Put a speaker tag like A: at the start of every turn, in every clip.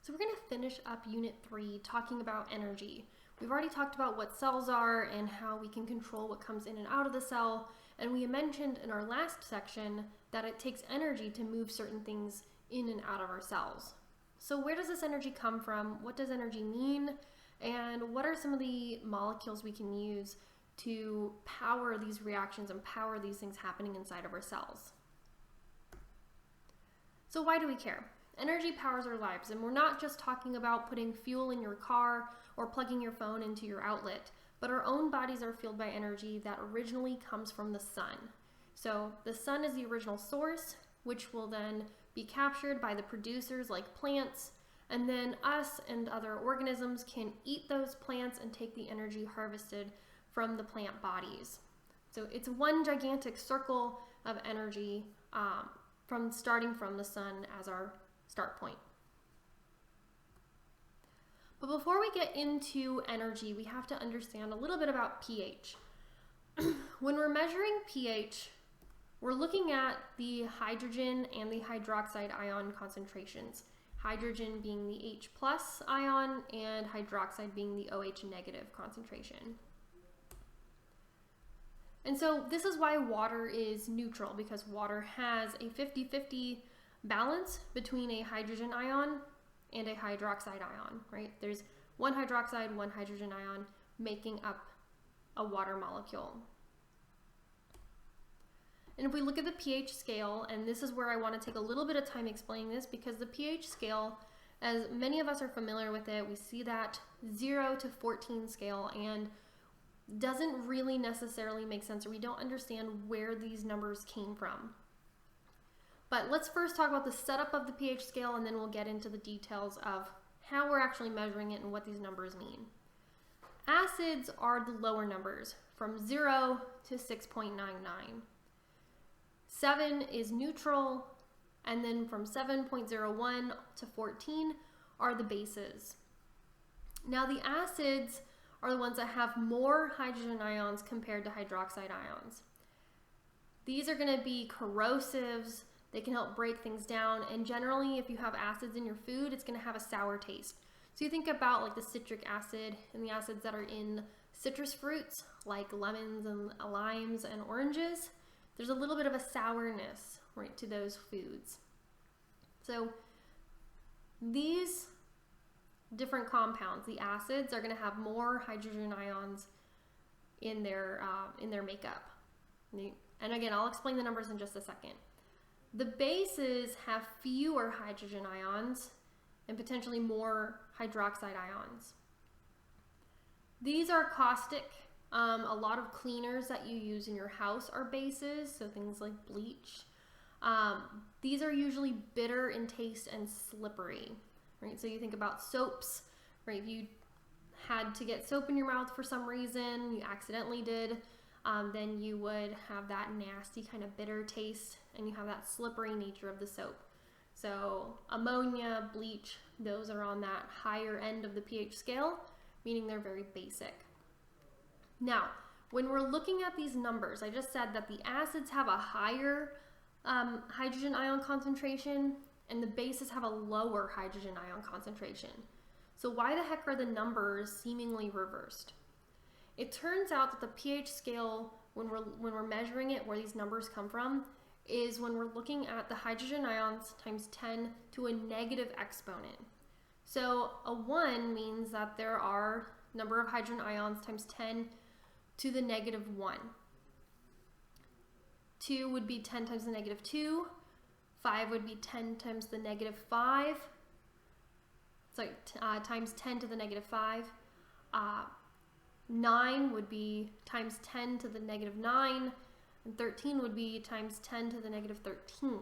A: So we're going to finish up Unit 3 talking about energy. We've already talked about what cells are and how we can control what comes in and out of the cell. And we mentioned in our last section that it takes energy to move certain things in and out of our cells. So where does this energy come from? What does energy mean? And what are some of the molecules we can use to power these reactions and power these things happening inside of our cells? So why do we care? Energy powers our lives, and we're not just talking about putting fuel in your car or plugging your phone into your outlet, but our own bodies are fueled by energy that originally comes from the sun. So the sun is the original source, which will then be captured by the producers like plants, and then us and other organisms can eat those plants and take the energy harvested from the plant bodies. So it's one gigantic circle of energy starting from the sun as our start point. But before we get into energy, we have to understand a little bit about pH. When we're measuring pH, we're looking at the hydrogen and the hydroxide ion concentrations. Hydrogen being the H+ ion and hydroxide being the OH- concentration. And so this is why water is neutral, because water has a 50-50 balance between a hydrogen ion and a hydroxide ion, right? There's one hydroxide, one hydrogen ion making up a water molecule. And if we look at the pH scale, and this is where I want to take a little bit of time explaining this, because the pH scale, as many of us are familiar with it, we see that 0 to 14 scale and doesn't really necessarily make sense, or we don't understand where these numbers came from. But let's first talk about the setup of the pH scale, and then we'll get into the details of how we're actually measuring it and what these numbers mean. Acids are the lower numbers, from 0 to 6.99. 7 is neutral, and then from 7.01 to 14 are the bases. Now the acids are the ones that have more hydrogen ions compared to hydroxide ions. These are going to be corrosives. They can help break things down, and generally if you have acids in your food, it's going to have a sour taste. So you think about like the citric acid and the acids that are in citrus fruits like lemons and limes and oranges. There's a little bit of a sourness, right, to those foods. So these different compounds, the acids, are going to have more hydrogen ions in their makeup. And again, I'll explain the numbers in just a second. The bases have fewer hydrogen ions and potentially more hydroxide ions. These are caustic. A lot of cleaners that you use in your house are bases, so things like bleach. These are usually bitter in taste and slippery, right? So you think about soaps, right? If you had to get soap in your mouth for some reason, you accidentally did, then you would have that nasty kind of bitter taste, and you have that slippery nature of the soap. So ammonia, bleach, those are on that higher end of the pH scale, meaning they're very basic. Now, when we're looking at these numbers, I just said that the acids have a higher hydrogen ion concentration and the bases have a lower hydrogen ion concentration. So why the heck are the numbers seemingly reversed? It turns out that the pH scale, when we're measuring it, where these numbers come from, is when we're looking at the hydrogen ions times 10 to a negative exponent. So a 1 means that there are number of hydrogen ions times 10 to the negative 1. 2 would be 10 times the negative 2. 5 would be 10 times the negative 5. Sorry, times 10 to the negative 5. 9 would be times 10 to the negative 9. And 13 would be times 10 to the negative 13.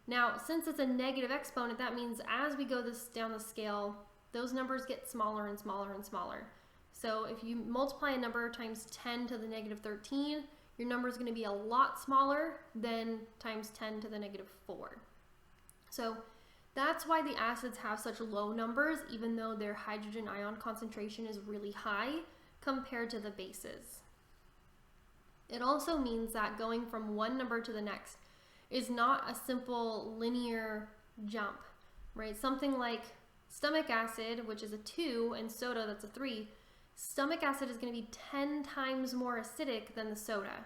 A: Now, since it's a negative exponent, that means as we go down the scale, those numbers get smaller and smaller and smaller. So if you multiply a number times 10 to the negative 13, your number is going to be a lot smaller than times 10 to the negative 4. So that's why the acids have such low numbers, even though their hydrogen ion concentration is really high compared to the bases. It also means that going from one number to the next is not a simple linear jump, right? Something like stomach acid, which is a 2, and soda, that's a 3. Stomach acid is going to be 10 times more acidic than the soda.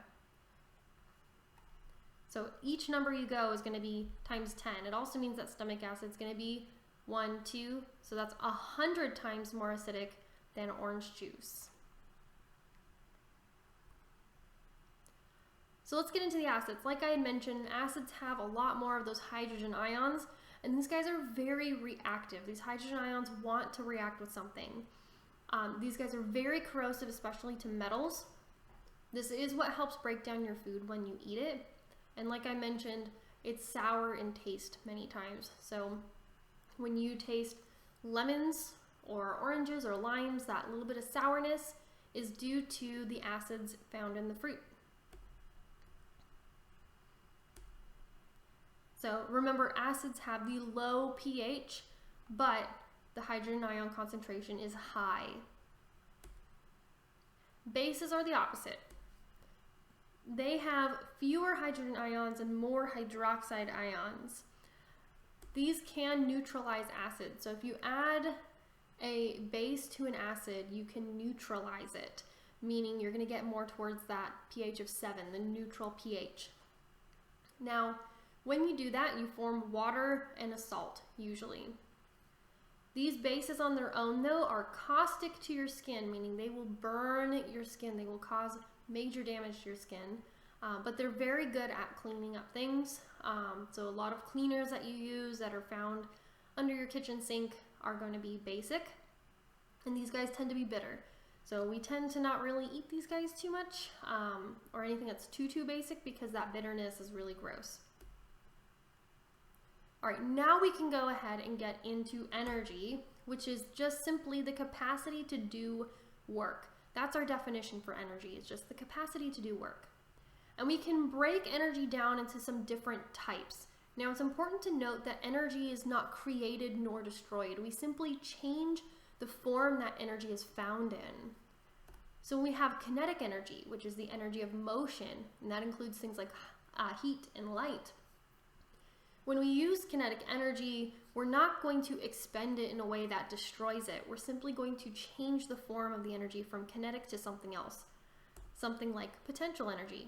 A: So each number you go is going to be times 10. It also means that stomach acid is going to be 1, 2, so that's 100 times more acidic than orange juice. So let's get into the acids. Like I had mentioned, acids have a lot more of those hydrogen ions, and these guys are very reactive. These hydrogen ions want to react with something. These guys are very corrosive, especially to metals. This is what helps break down your food when you eat it. And like I mentioned, it's sour in taste many times. So when you taste lemons or oranges or limes, that little bit of sourness is due to the acids found in the fruit. So remember, acids have the low pH, but the hydrogen ion concentration is high. Bases are the opposite. They have fewer hydrogen ions and more hydroxide ions. These can neutralize acid. So if you add a base to an acid, you can neutralize it, meaning you're going to get more towards that pH of 7, the neutral pH. Now, when you do that, you form water and a salt, usually. These bases on their own, though, are caustic to your skin, meaning they will burn your skin. They will cause major damage to your skin, but they're very good at cleaning up things. So a lot of cleaners that you use that are found under your kitchen sink are going to be basic, and these guys tend to be bitter. So we tend to not really eat these guys too much, or anything that's too basic, because that bitterness is really gross. All right, now we can go ahead and get into energy, which is just simply the capacity to do work. That's our definition for energy. It's just the capacity to do work. And we can break energy down into some different types. Now, it's important to note that energy is not created nor destroyed. We simply change the form that energy is found in. So we have kinetic energy, which is the energy of motion, and that includes things like heat and light. When we use kinetic energy, we're not going to expend it in a way that destroys it. We're simply going to change the form of the energy from kinetic to something else, something like potential energy.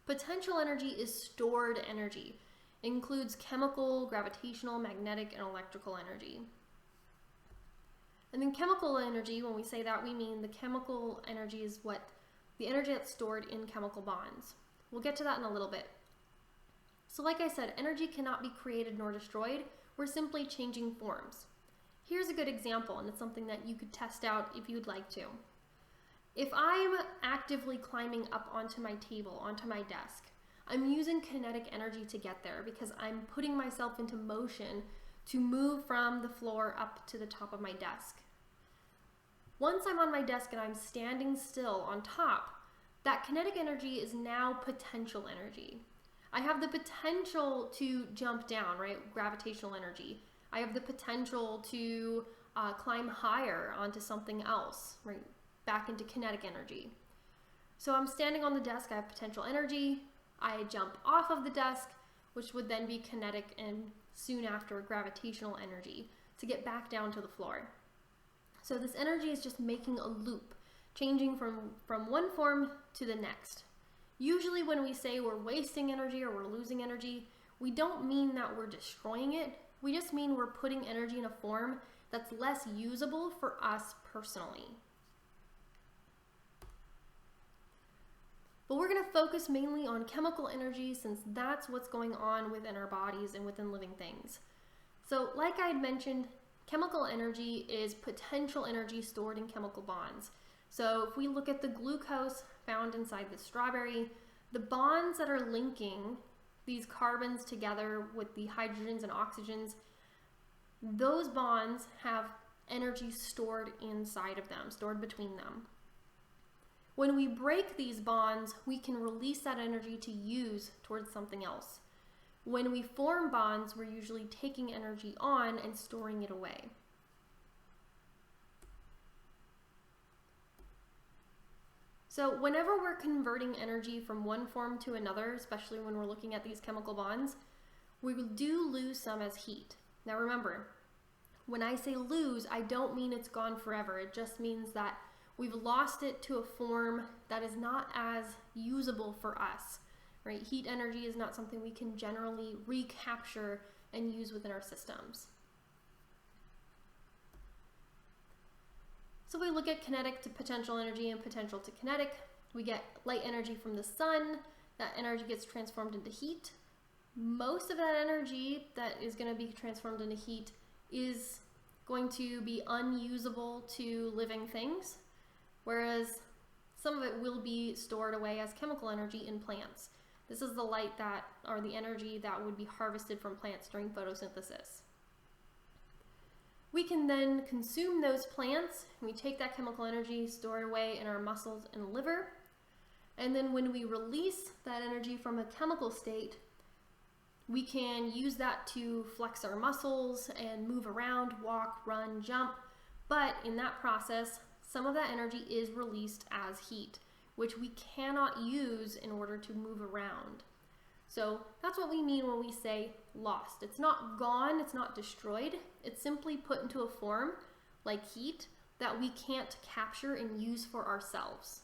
A: Potential energy is stored energy. It includes chemical, gravitational, magnetic, and electrical energy. And then chemical energy, when we say that, we mean the chemical energy is the energy that's stored in chemical bonds. We'll get to that in a little bit. So like I said, energy cannot be created nor destroyed. We're simply changing forms. Here's a good example, and it's something that you could test out if you'd like to. If I'm actively climbing up onto my table, onto my desk, I'm using kinetic energy to get there because I'm putting myself into motion to move from the floor up to the top of my desk. Once I'm on my desk and I'm standing still on top, that kinetic energy is now potential energy. I have the potential to jump down, right? Gravitational energy. I have the potential to climb higher onto something else, right? Back into kinetic energy. So I'm standing on the desk, I have potential energy. I jump off of the desk, which would then be kinetic, and soon after gravitational energy to get back down to the floor. So this energy is just making a loop, changing from one form to the next. Usually when we say we're wasting energy or we're losing energy, we don't mean that we're destroying it. We just mean we're putting energy in a form that's less usable for us personally. But we're going to focus mainly on chemical energy since that's what's going on within our bodies and within living things. So like I had mentioned, chemical energy is potential energy stored in chemical bonds. So if we look at the glucose found inside the strawberry, the bonds that are linking these carbons together with the hydrogens and oxygens, those bonds have energy stored inside of them, stored between them. When we break these bonds, we can release that energy to use towards something else. When we form bonds, we're usually taking energy on and storing it away. So whenever we're converting energy from one form to another, especially when we're looking at these chemical bonds, we do lose some as heat. Now remember, when I say lose, I don't mean it's gone forever. It just means that we've lost it to a form that is not as usable for us, right? Heat energy is not something we can generally recapture and use within our systems. So we look at kinetic to potential energy and potential to kinetic. We get light energy from the sun. That energy gets transformed into heat. Most of that energy that is going to be transformed into heat is going to be unusable to living things, whereas some of it will be stored away as chemical energy in plants. This is the light that, or the energy that would be harvested from plants during photosynthesis. We can then consume those plants, and we take that chemical energy, store it away in our muscles and liver, and then when we release that energy from a chemical state, we can use that to flex our muscles and move around, walk, run, jump, but in that process, some of that energy is released as heat, which we cannot use in order to move around. So that's what we mean when we say lost. It's not gone, it's not destroyed, it's simply put into a form like heat that we can't capture and use for ourselves.